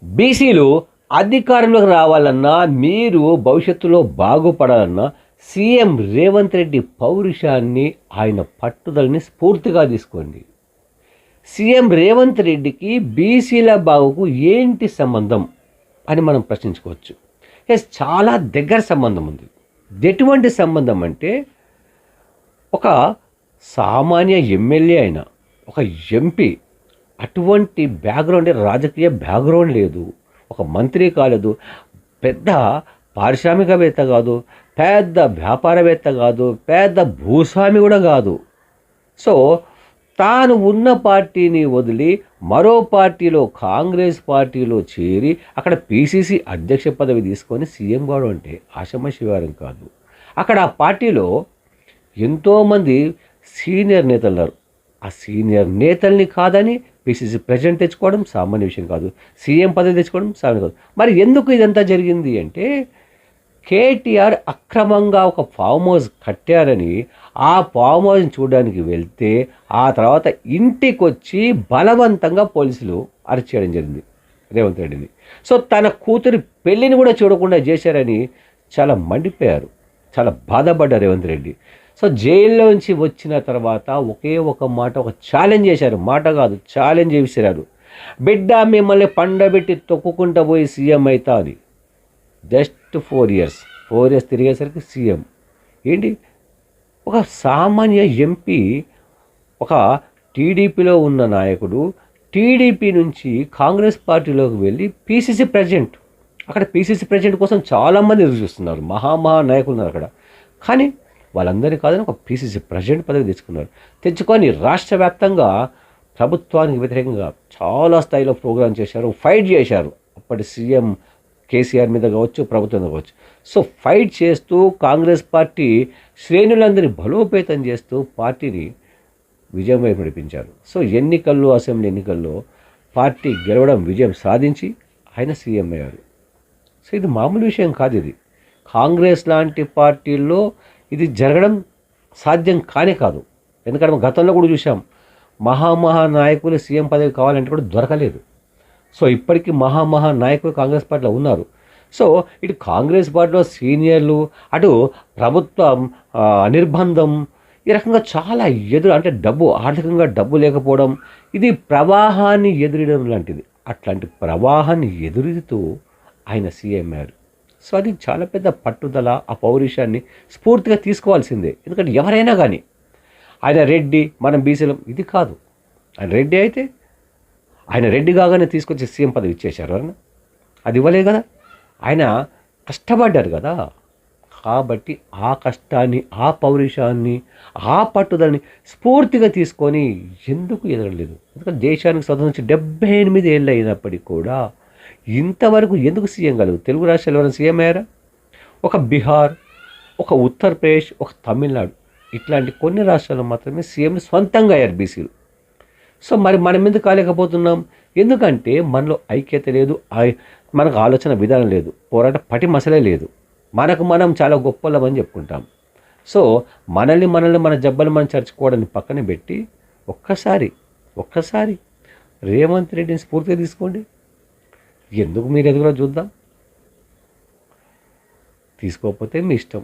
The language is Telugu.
బీసీలు అధికారంలోకి రావాలన్నా, మీరు భవిష్యత్తులో బాగుపడాలన్నా సీఎం రేవంత్ రెడ్డి పౌరుషాన్ని, ఆయన పట్టుదలని స్ఫూర్తిగా తీసుకోండి. సీఎం రేవంత్ రెడ్డికి బీసీల బాగుకు ఏంటి సంబంధం అని మనం ప్రశ్నించుకోవచ్చు. ఎస్, చాలా దగ్గర సంబంధం ఉంది. ఎటువంటి సంబంధం అంటే, ఒక సామాన్య ఎమ్మెల్యే అయిన ఒక ఎంపీ అటువంటి బ్యాక్గ్రౌండ్, రాజకీయ బ్యాక్గ్రౌండ్ లేదు, ఒక మంత్రి కాలేదు, పెద్ద పారిశ్రామికవేత్త కాదు, పెద్ద వ్యాపారవేత్త కాదు, పెద్ద భూస్వామి కూడా కాదు. సో తాను ఉన్న పార్టీని వదిలి మరో పార్టీలో, కాంగ్రెస్ పార్టీలో చేరి అక్కడ పీసీసీ అధ్యక్ష పదవి తీసుకొని సీఎం కావడం అంటే ఆషామాషి వ్యవహారం కాదు. అక్కడ ఆ పార్టీలో ఎంతోమంది సీనియర్ నేతలు ఉన్నారు. ఆ సీనియర్ నేతల్ని కాదని పీసీసీ ప్రెసిడెంట్ తెచ్చుకోవడం సామాన్య విషయం కాదు, సీఎం పదవి తెచ్చుకోవడం సామాన్య కాదు. మరి ఎందుకు ఇదంతా జరిగింది అంటే, కేటీఆర్ అక్రమంగా ఒక ఫామ్ హౌస్ కట్టారని ఆ ఫామ్ హౌస్ని చూడడానికి వెళ్తే ఆ తర్వాత ఇంటికి వచ్చి బలవంతంగా పోలీసులు అరెస్ట్ చేయడం జరిగింది రేవంత్ రెడ్డిని. సో తన కూతురి పెళ్ళిని కూడా చూడకుండా చేశారని చాలా మండిపోయారు, చాలా బాధపడ్డారు రేవంత్ రెడ్డి. సో జైల్లోంచి వచ్చిన తర్వాత ఒకే ఒక మాట, ఒక ఛాలెంజ్ చేశారు, మాట కాదు ఛాలెంజ్ చేశారు, బిడ్డ మిమ్మల్ని పండబెట్టి తొక్కుకుంటా పోయి సీఎం అవుతా అని. జస్ట్ 4 ఇయర్స్ తిరిగేసరికి సీఎం ఏంటి? ఒక సామాన్య ఎంపీ, ఒక టీడీపీలో ఉన్న నాయకుడు టీడీపీ నుంచి కాంగ్రెస్ పార్టీలోకి వెళ్ళి పీసీసీ ప్రెసిడెంట్. అక్కడ పీసీసీ ప్రెసిడెంట్ కోసం చాలామంది ఎదురు చూస్తున్నారు, మహా నాయకులు ఉన్నారు అక్కడ. కానీ వాళ్ళందరినీ కాదని ఒక పీసీసీ ప్రెసిడెంట్ పదవి తెచ్చుకొని రాష్ట్ర వ్యాప్తంగా ప్రభుత్వానికి వ్యతిరేకంగా చాలా స్థాయిలో ప్రోగ్రాం చేశారు, ఫైట్ చేశారు. అప్పటి సీఎం కేసీఆర్ మీద కావచ్చు, ప్రభుత్వం మీద కావచ్చు. సో ఫైట్ చేస్తూ కాంగ్రెస్ పార్టీ శ్రేణులందరినీ బలోపేతం చేస్తూ పార్టీని విజయం వైపు నడిపించారు. సో అసెంబ్లీ ఎన్నికల్లో పార్టీ గెలవడం, విజయం సాధించి ఆయన సీఎం అయ్యారు. సో ఇది మామూలు విషయం కాదు. ఇది కాంగ్రెస్ లాంటి పార్టీల్లో ఇది జరగడం సాధ్యం కాదు. ఎందుకంటే మనం గతంలో కూడా చూసాం, మహా నాయకులు సీఎం పదవి కావాలంటే కూడా దొరకలేదు. సో ఇప్పటికీ మహా నాయకులు కాంగ్రెస్ పార్టీలో ఉన్నారు. సో ఇటు కాంగ్రెస్ పార్టీలో సీనియర్లు, అటు ప్రభుత్వం నిర్బంధం, ఈ రకంగా చాలా అంటే ఆర్థికంగా డబ్బు లేకపోవడం, ఇది ప్రవాహాన్ని ఎదురడం లాంటిది. అట్లాంటి ప్రవాహాన్ని ఎదురుతూ ఆయన సీఎం అయ్యారు. సో అది చాలా పెద్ద పట్టుదల, ఆ పౌరుషాన్ని స్ఫూర్తిగా తీసుకోవాల్సిందే. ఎందుకంటే ఎవరైనా కానీ, ఆయన రెడ్డి, మనం బీసీలం, ఇది కాదు. ఆయన రెడ్డి అయితే ఆయన రెడ్డి కాగానే తీసుకొచ్చి సీఎం పదవి ఇచ్చేశారు. అన్న అది ఇవ్వలేదు కదా, ఆయన కష్టపడ్డారు కదా. కాబట్టి ఆ కష్టాన్ని, ఆ పౌరుషాన్ని, ఆ పట్టుదలని స్ఫూర్తిగా తీసుకొని ఎందుకు ఎదగలేదు? ఎందుకంటే దేశానికి స్వతంత్రం 78 ఏళ్ళు అయినప్పటికీ కూడా ఇంతవరకు ఎందుకు సీఎం కాలేదు? తెలుగు రాష్ట్రాలు ఎవరైనా సీఎం అయ్యారా? ఒక బీహార్, ఒక ఉత్తరప్రదేశ్, ఒక తమిళనాడు, ఇట్లాంటి కొన్ని రాష్ట్రాలు మాత్రమే సీఎంలు సొంతంగా అయ్యారు బీసీలు. సో మరి మనం ఎందుకు కాలేకపోతున్నాం? ఎందుకంటే మనలో ఐక్యత లేదు, మనకు ఆలోచన విధానం లేదు, పోరాట పటిమసలే లేదు. మనం చాలా గొప్పలమని చెప్పుకుంటాం. సో మనల్ని మన జబ్బలు మనం చర్చుకోవడాన్ని పక్కన పెట్టి ఒక్కసారి రేవంత్ రెడ్డిని స్ఫూర్తిగా తీసుకోండి. ఎందుకు మీరు ఎదుగులో చూద్దాం. తీసుకోకపోతే మీ ఇష్టం.